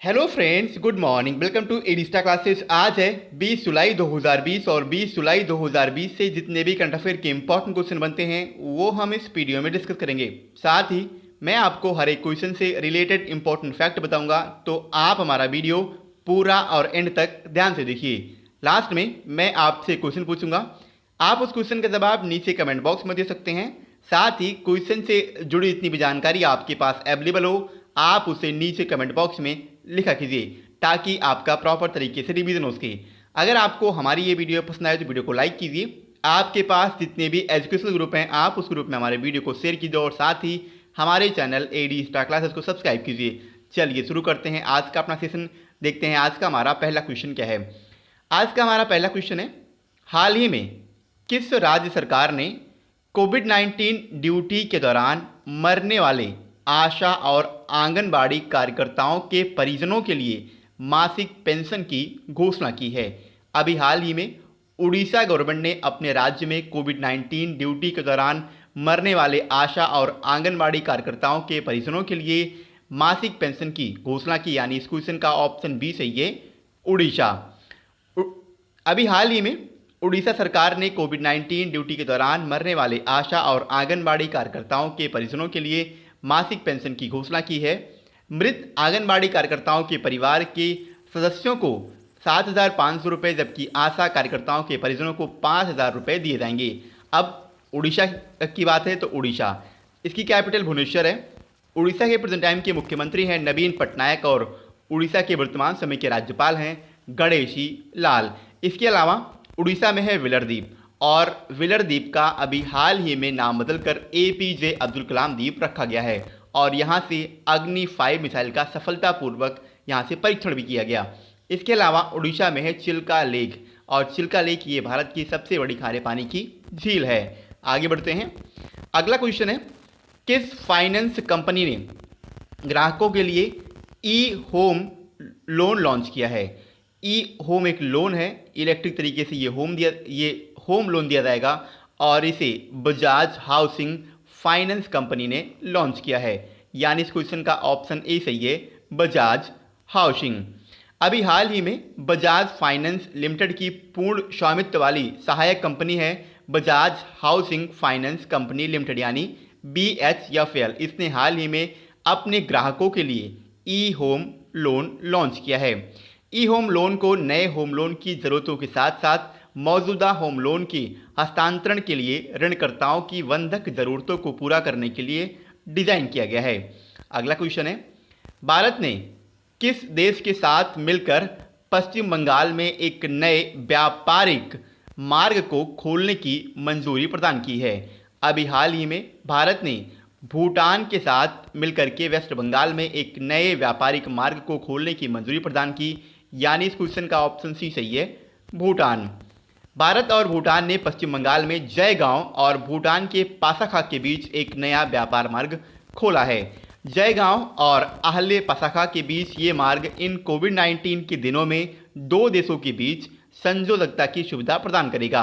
Hello friends, good morning. Welcome to Edista classes. आज है 20 जुलाई 2020 और 20 जुलाई 2020 से जितने भी करंट अफेयर के इंपॉर्टेंट क्वेश्चन बनते हैं वो हम इस वीडियो में डिस्कस करेंगे। साथ ही मैं आपको हर एक क्वेश्चन से रिलेटेड इंपॉर्टेंट फैक्ट बताऊंगा, तो आप हमारा वीडियो पूरा और एंड तक ध्यान से देखिए। लास्ट में मैं आपसे क्वेश्चन पूछूंगा, आप उस क्वेश्चन का जवाब नीचे कमेंट बॉक्स में दे सकते हैं। साथ ही क्वेश्चन से जुड़ी जितनी भी जानकारी आपके पास अवेलेबल हो, आप उसे नीचे कमेंट बॉक्स में लिखा कीजिए ताकि आपका प्रॉपर तरीके से रिवीजन हो सके। अगर आपको हमारी ये वीडियो पसंद आए तो वीडियो को लाइक कीजिए। आपके पास जितने भी एजुकेशनल ग्रुप हैं आप उस ग्रुप में हमारे वीडियो को शेयर कीजिए और साथ ही हमारे चैनल एडी स्टार क्लासेस को सब्सक्राइब कीजिए। चलिए शुरू करते हैं आज का अपना सेशन। देखते हैं आज का हमारा पहला क्वेश्चन क्या है। आज का हमारा पहला क्वेश्चन है, हाल ही में किस राज्य सरकार ने कोविड-19 ड्यूटी के दौरान मरने वाले आशा और आंगनबाड़ी कार्यकर्ताओं के परिजनों के लिए मासिक पेंशन की घोषणा की है। अभी हाल ही में उड़ीसा गवर्नमेंट ने अपने राज्य में कोविड-19 ड्यूटी के दौरान मरने वाले आशा और आंगनबाड़ी कार्यकर्ताओं के परिजनों के लिए मासिक पेंशन की घोषणा की, यानी इस क्वेश्चन का ऑप्शन बी सही है, उड़ीसा। अभी हाल ही में उड़ीसा सरकार ने कोविड-19 ड्यूटी के दौरान मरने वाले आशा और आंगनबाड़ी कार्यकर्ताओं के परिजनों के लिए मासिक पेंशन की घोषणा की है। मृत आंगनबाड़ी कार्यकर्ताओं के परिवार के सदस्यों को 7,500 रुपये, जबकि आशा कार्यकर्ताओं के परिजनों को 5,000 रुपये दिए जाएंगे। अब उड़ीसा की बात है तो उड़ीसा, इसकी कैपिटल भुवनेश्वर है। उड़ीसा के प्रेजेंट टाइम के मुख्यमंत्री हैं नवीन पटनायक और उड़ीसा के वर्तमान समय के राज्यपाल हैं गणेशी लाल। इसके अलावा उड़ीसा में है व्हीलर द्वीप, और व्हीलर द्वीप का अभी हाल ही में नाम बदलकर APJ अब्दुल कलाम द्वीप रखा गया है और यहाँ से अग्नि 5 मिसाइल का सफलतापूर्वक यहाँ से परीक्षण भी किया गया। इसके अलावा उड़ीसा में है चिल्का लेक, और चिल्का लेक ये भारत की सबसे बड़ी खारे पानी की झील है। आगे बढ़ते हैं, अगला क्वेश्चन है, किस फाइनेंस कंपनी ने ग्राहकों के लिए ई होम लोन लॉन्च किया है। ई होम एक लोन है, इलेक्ट्रिक तरीके से ये होम लोन दिया जाएगा और इसे बजाज हाउसिंग फाइनेंस कंपनी ने लॉन्च किया है, यानी इस क्वेश्चन का ऑप्शन ए सही है, बजाज हाउसिंग। अभी हाल ही में बजाज फाइनेंस लिमिटेड की पूर्ण स्वामित्व वाली सहायक कंपनी है Bajaj housing finance company limited, यानी BHFL। इसने हाल ही में अपने ग्राहकों के लिए ई होम लोन लॉन्च किया है। ई होम लोन को नए होम लोन की ज़रूरतों के साथ साथ मौजूदा होम लोन के हस्तांतरण के लिए ऋणकर्ताओं की बंधक ज़रूरतों को पूरा करने के लिए डिज़ाइन किया गया है। अगला क्वेश्चन है, भारत ने किस देश के साथ मिलकर पश्चिम बंगाल में एक नए व्यापारिक मार्ग को खोलने की मंजूरी प्रदान की है। अभी हाल ही में भारत ने भूटान के साथ मिलकर के वेस्ट बंगाल में एक नए व्यापारिक मार्ग को खोलने की मंजूरी प्रदान की, यानी इस क्वेश्चन का ऑप्शन सी सही है, भूटान। भारत और भूटान ने पश्चिम बंगाल में जयगांव और भूटान के पासाखा के बीच एक नया व्यापार मार्ग खोला है। जयगांव और आहले पासाखा के बीच ये मार्ग इन कोविड-19 के दिनों में दो देशों के बीच संजोजकता की सुविधा प्रदान करेगा।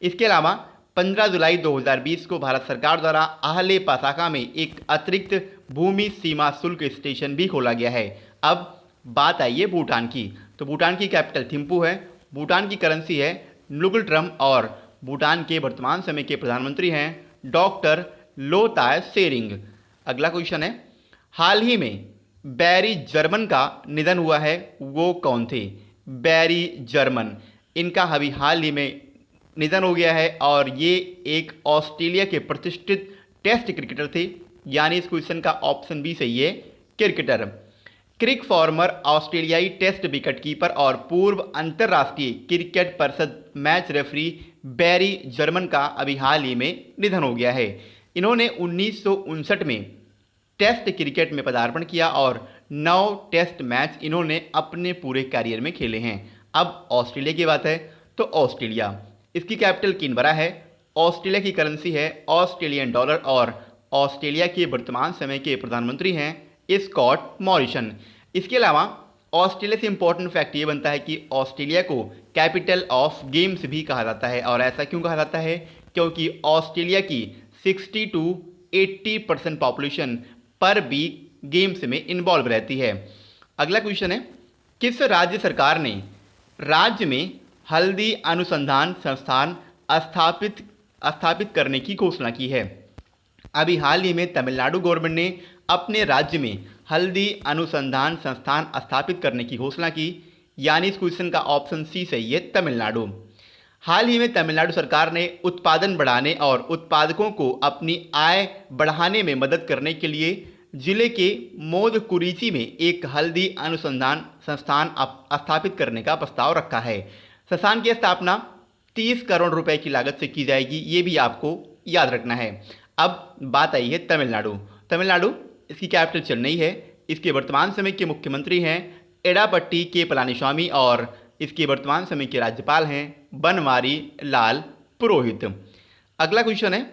इसके अलावा 15 जुलाई 2020 को भारत सरकार द्वारा आहले पासाखा में एक अतिरिक्त भूमि सीमा शुल्क स्टेशन भी खोला गया है। अब बात आई है भूटान की, तो भूटान की कैपिटल थिम्पू है, भूटान की करेंसी है नुगल ट्रम और भूटान के वर्तमान समय के प्रधानमंत्री हैं डॉक्टर लोताय सेरिंग। अगला क्वेश्चन है, हाल ही में बैरी जर्मन का निधन हुआ है, वो कौन थे। बैरी जर्मन, इनका अभी हाल ही में निधन हो गया है और ये एक ऑस्ट्रेलिया के प्रतिष्ठित टेस्ट क्रिकेटर थे, यानी इस क्वेश्चन का ऑप्शन बी सही है, क्रिकेटर। क्रिक फॉर्मर ऑस्ट्रेलियाई टेस्ट विकेट कीपर और पूर्व अंतर्राष्ट्रीय क्रिकेट परिषद मैच रेफरी बैरी जर्मन का अभी हाल ही में निधन हो गया है। इन्होंने 1959 में टेस्ट क्रिकेट में पदार्पण किया और 9 टेस्ट मैच इन्होंने अपने पूरे कैरियर में खेले हैं। अब ऑस्ट्रेलिया की बात है तो ऑस्ट्रेलिया, इसकी कैपिटल कैनबरा है, ऑस्ट्रेलिया की करेंसी है ऑस्ट्रेलियन डॉलर और ऑस्ट्रेलिया के वर्तमान समय के प्रधानमंत्री हैं स्कॉट मॉरिसन। इसके अलावा ऑस्ट्रेलिया से इंपॉर्टेंट फैक्ट ये बनता है कि ऑस्ट्रेलिया को कैपिटल ऑफ गेम्स भी कहा जाता है, और ऐसा क्यों कहा जाता है, क्योंकि ऑस्ट्रेलिया की 60 to 80% पॉपुलेशन पर वीक गेम्स में इन्वॉल्व रहती है। अगला क्वेश्चन है, किस राज्य सरकार ने राज्य में हल्दी अनुसंधान संस्थान स्थापित करने की घोषणा की है? अभी हाल ही में तमिलनाडु गवर्नमेंट ने अपने राज्य में हल्दी अनुसंधान संस्थान स्थापित करने की घोषणा की, यानी इस क्वेश्चन का ऑप्शन सी सही है, तमिलनाडु। हाल ही में तमिलनाडु सरकार ने उत्पादन बढ़ाने और उत्पादकों को अपनी आय बढ़ाने में मदद करने के लिए जिले के मोदकुरिची में एक हल्दी अनुसंधान संस्थान स्थापित करने का प्रस्ताव रखा है। संस्थान की स्थापना 30 करोड़ रुपए की लागत से की जाएगी, ये भी आपको याद रखना है। अब बात आई है तमिलनाडु, इसकी कैपिटल चेन्नई है। इसके वर्तमान समय के मुख्यमंत्री हैं एडापट्टी के पलानीस्वामी और इसके वर्तमान समय के राज्यपाल हैं बनवारी लाल पुरोहित। अगला क्वेश्चन है,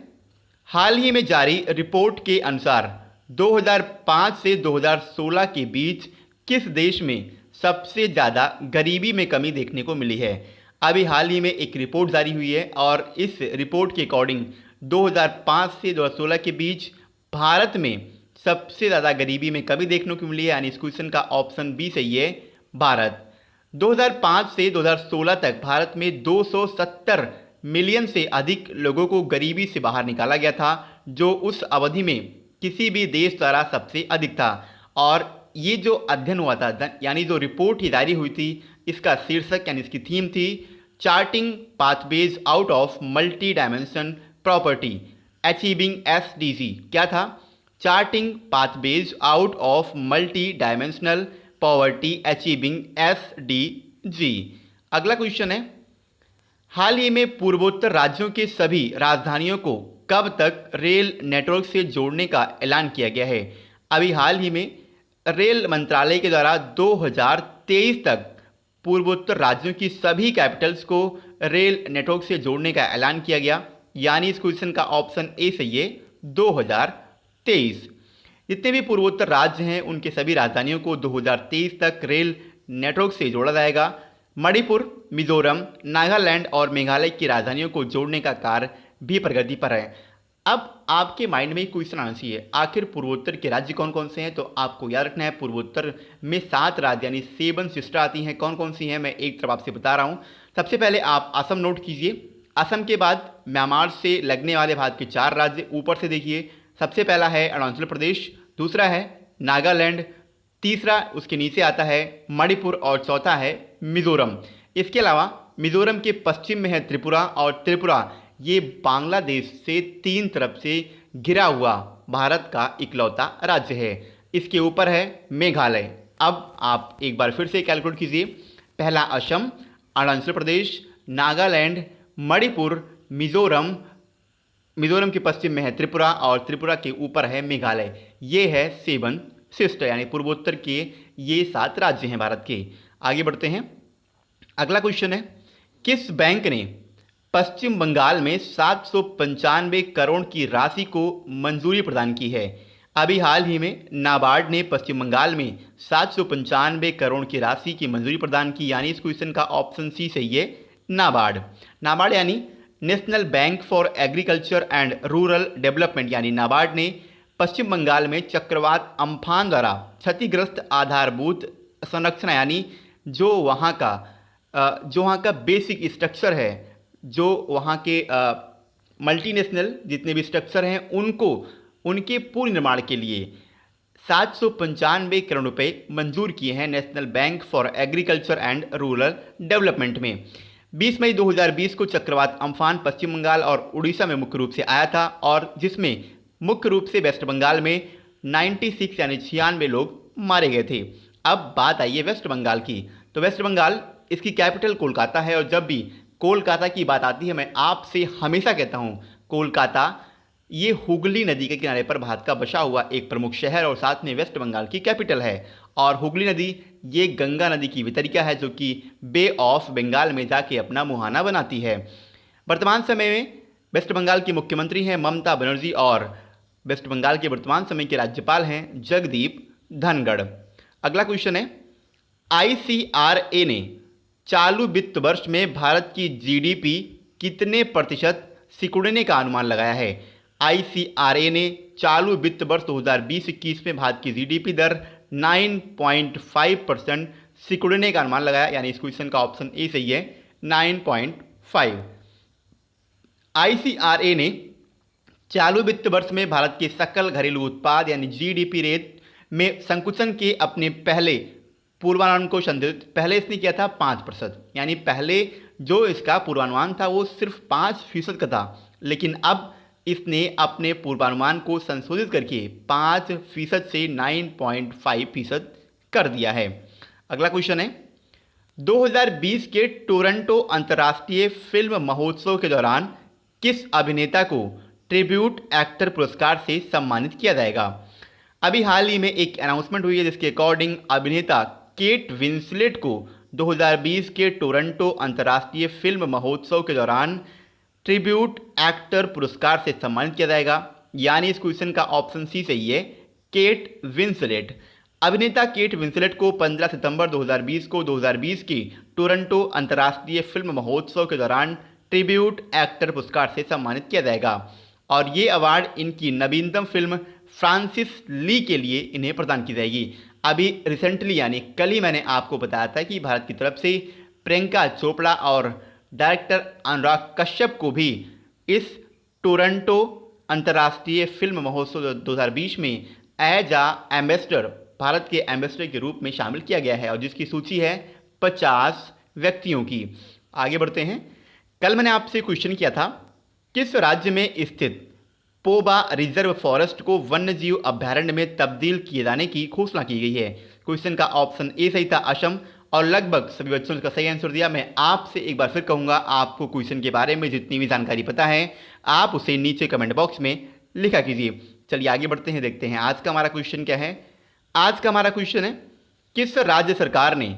हाल ही में जारी रिपोर्ट के अनुसार 2005 से 2016 के बीच किस देश में सबसे ज़्यादा गरीबी में कमी देखने को मिली है? अभी हाल ही में एक रिपोर्ट जारी हुई है और इस रिपोर्ट के अकॉर्डिंग 2005 से 2016 के बीच भारत में सबसे ज़्यादा गरीबी में कमी देखने को मिली है, यानी इस क्वेश्चन का ऑप्शन बी सही है, भारत। 2005 से 2016 तक भारत में 270 मिलियन से अधिक लोगों को गरीबी से बाहर निकाला गया था, जो उस अवधि में किसी भी देश द्वारा सबसे अधिक था। और ये जो अध्ययन हुआ था, यानी जो रिपोर्ट ही जारी हुई थी, इसका शीर्षक यानी इसकी थीम थी charting pathways out of multi dimension property achieving SDG. क्या था? Charting pathways out of multi dimensional poverty achieving SDG. अगला क्वेश्चन है, हाल ही में पूर्वोत्तर राज्यों के सभी राजधानियों को कब तक रेल नेटवर्क से जोड़ने का ऐलान किया गया है? अभी हाल ही में रेल मंत्रालय के द्वारा 2023 तक पूर्वोत्तर राज्यों की सभी कैपिटल्स को रेल नेटवर्क से जोड़ने का ऐलान किया गया, यानी इस क्वेश्चन का ऑप्शन ए सही है, 2023। जितने भी पूर्वोत्तर राज्य हैं उनके सभी राजधानियों को 2023 तक रेल नेटवर्क से जोड़ा जाएगा। मणिपुर, मिजोरम, नागालैंड और मेघालय की राजधानियों को जोड़ने का कार्य भी प्रगति पर है। अब आपके माइंड में क्वेश्चन आना चाहिए, आखिर पूर्वोत्तर के राज्य कौन कौन से हैं? तो आपको याद रखना है, पूर्वोत्तर में 7 राज्य यानी 7 सिस्टर आती हैं। कौन कौन सी हैं मैं एक तरफ आपसे बता रहा हूँ। सबसे पहले आप असम नोट कीजिए। असम के बाद म्यांमार से लगने वाले भारत के 4 राज्य ऊपर से देखिए। सबसे पहला है अरुणाचल प्रदेश, दूसरा है नागालैंड, तीसरा उसके नीचे आता है मणिपुर और चौथा है मिजोरम। इसके अलावा मिजोरम के पश्चिम में है त्रिपुरा, और त्रिपुरा ये बांग्लादेश से 3 तरफ से घिरा हुआ भारत का इकलौता राज्य है। इसके ऊपर है मेघालय। अब आप एक बार फिर से कैलकुलेट कीजिए, पहला असम, अरुणाचल प्रदेश, नागालैंड, मणिपुर, मिजोरम के पश्चिम में है त्रिपुरा और त्रिपुरा के ऊपर है मेघालय। ये है 7 सिस्टर यानी पूर्वोत्तर के ये 7 राज्य हैं भारत के। आगे बढ़ते हैं। अगला क्वेश्चन है, किस बैंक ने पश्चिम बंगाल में 795 करोड़ की राशि को मंजूरी प्रदान की है? अभी हाल ही में नाबार्ड ने पश्चिम बंगाल में 795 करोड़ की राशि की मंजूरी प्रदान की, यानी इस क्वेश्चन का ऑप्शन सी सही है, नाबार्ड। नाबार्ड यानी national bank for agriculture and rural development, यानी नाबार्ड ने पश्चिम बंगाल में चक्रवात अम्फान द्वारा क्षतिग्रस्त आधारभूत संरचना, यानी जो वहाँ का बेसिक स्ट्रक्चर है, जो वहाँ के मल्टीनेशनल जितने भी स्ट्रक्चर हैं उनके पूर्ण निर्माण के लिए 795 करोड़ रुपए मंजूर किए हैं national bank for agriculture and rural development में। 20 मई 2020 को चक्रवात अम्फान पश्चिम बंगाल और उड़ीसा में मुख्य रूप से आया था, और जिसमें मुख्य रूप से वेस्ट बंगाल में 96 यानी 96 लोग मारे गए थे। अब बात आई है वेस्ट बंगाल की। तो वेस्ट बंगाल, इसकी कैपिटल कोलकाता है, और जब भी कोलकाता की बात आती है मैं आपसे हमेशा कहता हूँ, कोलकाता ये हुगली नदी के किनारे पर भारत का बसा हुआ एक प्रमुख शहर और साथ में वेस्ट बंगाल की कैपिटल है। और हुगली नदी ये गंगा नदी की वितरिका है, जो कि बे ऑफ बंगाल में जाके अपना मुहाना बनाती है। वर्तमान समय में वेस्ट बंगाल की मुख्यमंत्री हैं ममता बनर्जी, और वेस्ट बंगाल के वर्तमान समय के राज्यपाल हैं जगदीप धनखड़। अगला क्वेश्चन है, ICRA ने चालू वित्त वर्ष में भारत की GDP कितने प्रतिशत सिकुड़ने का अनुमान लगाया है? ICRA ने चालू वित्त वर्ष 2020-21 में भारत की GDP दर 9.5% सिकुड़ने का अनुमान लगाया, यानी इस क्वेश्चन का ऑप्शन ए सही है 9.5। ICRA ने चालू वित्त वर्ष में भारत के सकल घरेलू उत्पाद यानी GDP रेट में संकुचन के अपने पहले पूर्वानुमान को संशोधित, पहले इसने किया था 5%, यानी पहले जो इसका पूर्वानुमान था वो सिर्फ 5% का था, लेकिन अब इसने अपने पूर्वानुमान को संशोधित करके 5% से 9.5% कर दिया है। अगला क्वेश्चन है 2020 के टोरंटो अंतर्राष्ट्रीय फिल्म महोत्सव के दौरान किस अभिनेता को ट्रिब्यूट एक्टर पुरस्कार से सम्मानित किया जाएगा। अभी हाल ही में एक अनाउंसमेंट हुई है जिसके अकॉर्डिंग अभिनेता केट विंसलेट को 2020 के टोरंटो अंतर्राष्ट्रीय फिल्म महोत्सव के दौरान ट्रिब्यूट एक्टर पुरस्कार से सम्मानित किया जाएगा, यानी इस क्वेश्चन का ऑप्शन सी सही है केट विंसलेट। अभिनेता केट विंसलेट को 15 सितंबर 2020 को 2020 के टोरंटो अंतर्राष्ट्रीय फिल्म महोत्सव के दौरान ट्रिब्यूट एक्टर पुरस्कार से सम्मानित किया जाएगा और ये अवार्ड इनकी नवीनतम फिल्म फ्रांसिस ली के लिए इन्हें प्रदान की जाएगी। अभी रिसेंटली यानी कल ही मैंने आपको बताया था कि भारत की तरफ से प्रियंका चोपड़ा और डायरेक्टर अनुराग कश्यप को भी इस टोरंटो अंतर्राष्ट्रीय फिल्म महोत्सव 2020 में एज आ एम्बेसडर, भारत के एम्बेसडर के रूप में शामिल किया गया है और जिसकी सूची है 50 व्यक्तियों की। आगे बढ़ते हैं। कल मैंने आपसे क्वेश्चन किया था किस राज्य में स्थित पोबा रिजर्व फॉरेस्ट को वन्यजीव अभ्यारण्य में तब्दील किए जाने की घोषणा की गई है। क्वेश्चन का ऑप्शन ए सही था असम, और लगभग सभी बच्चों ने इसका सही आंसर दिया। मैं आपसे एक बार फिर कहूँगा, आपको क्वेश्चन के बारे में जितनी भी जानकारी पता है आप उसे नीचे कमेंट बॉक्स में लिखा कीजिए। चलिए आगे बढ़ते हैं, देखते हैं आज का हमारा क्वेश्चन क्या है। आज का हमारा क्वेश्चन है किस राज्य सरकार ने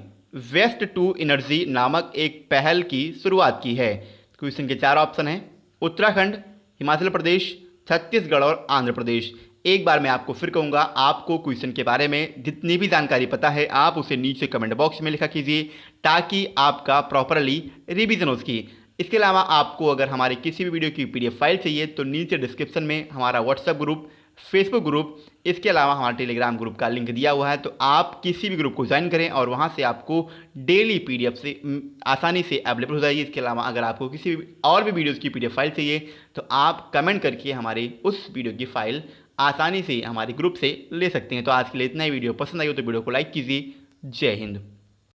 वेस्ट टू एनर्जी नामक एक पहल की शुरुआत की है। क्वेश्चन के 4 ऑप्शन हैं उत्तराखंड, हिमाचल प्रदेश, छत्तीसगढ़ और आंध्र प्रदेश। एक बार मैं आपको फिर कहूँगा, आपको क्वेश्चन के बारे में जितनी भी जानकारी पता है आप उसे नीचे कमेंट बॉक्स में लिखा कीजिए ताकि आपका प्रॉपरली रिवीजन हो सके। इसके अलावा आपको अगर हमारे किसी भी वीडियो की PDF फाइल चाहिए तो नीचे डिस्क्रिप्शन में हमारा व्हाट्सएप ग्रुप, फेसबुक ग्रुप, इसके अलावा हमारा टेलीग्राम ग्रुप का लिंक दिया हुआ है, तो आप किसी भी ग्रुप को ज्वाइन करें और वहां से आपको डेली PDF से आसानी से अवेलेबल हो जाएगी। इसके अलावा अगर आपको किसी भी और भी वीडियोज़ की PDF फाइल चाहिए तो आप कमेंट करके हमारे उस वीडियो की फाइल आसानी से हमारे ग्रुप से ले सकते हैं। तो आज के लिए इतना ही। वीडियो पसंद आई हो तो वीडियो को लाइक कीजिए। जय हिंद।